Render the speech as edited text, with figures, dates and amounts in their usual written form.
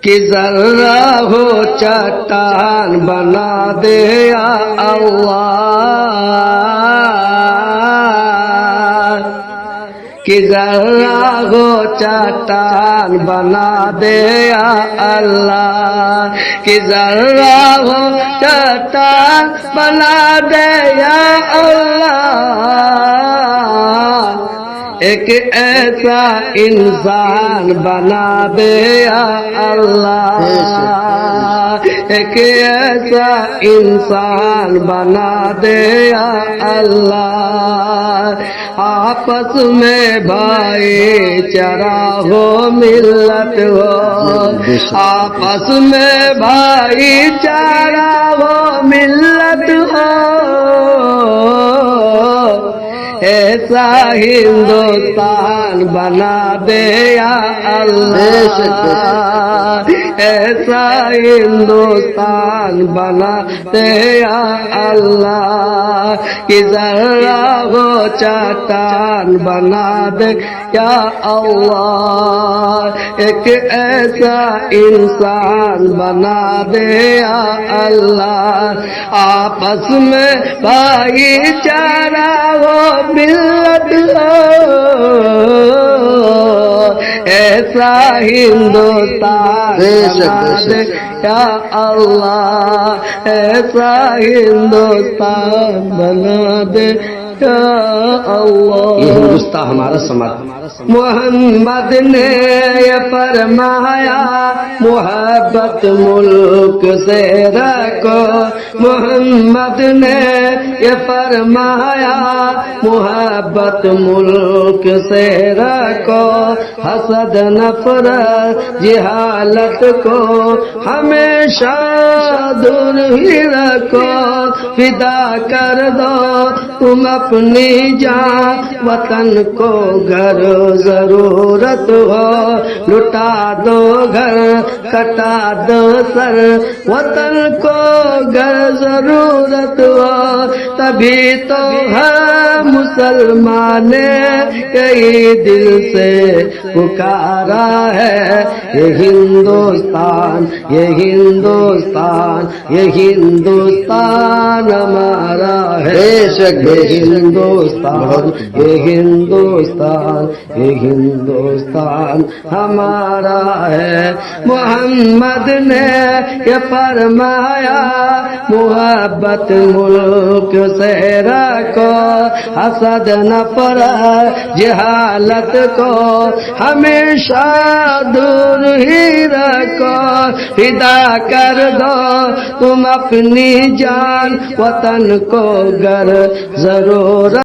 کہ ذرہ ہو چٹان بنا دے یا اللہ، کہ ذرہ ہو چٹان بنا دے یا اللہ، کہ ذرہ ہو چٹان بنا دے یا اللہ، ایک ایسا انسان بنا دے یا اللہ، ایک ایسا انسان بنا دے یا اللہ، آپس میں بھائی چارہ ہو ملت ہو، آپس میں بھائی چارہ ہو ملت ہو، ایسا ہندوستان بنا دے یا اللہ، ایسا ہندوستان بنا دے یا اللہ، کہ ذرہ ہو چٹان بنا دے یا اللہ، ایک ایسا انسان بنا دے یا اللہ، آپس میں بھائی چارہ ہو ملت ہو، ایسا ہندوستان بنا دے یا اللہ، ایسا ہندوستان بنا دے یا اللہ۔ یہ ہندوستان ہمارا سماج، محمد نے یہ فرمایا محبت ملک سے رکھو، محمد نے یہ فرمایا محبت ملک سے رکھو، حسد نفرت جہالت کو ہمیشہ دور ہی رکھو، فدا کر دو تم اپنی جان وطن کو گھر ضرورت ہو، لٹا دو گھر کٹا دو سر وطن کو گھر ضرورت ہو، تبھی تو ہر مسلمان نے کئی دل سے پکارا ہے، یہ ہندوستان یہ ہندوستان یہ ہندوستان ہمارا ہے، یہ ہندوستان یہ ہندوستان یہ ہندوستان ہمارا ہے، محمد نے یہ فرمایا محبت ملک سے رکھو، حسد نفرت جہالت کو ہمیشہ دور ہی رکھو، فدا کر دو تم اپنی جان وطن کو گر ضرورت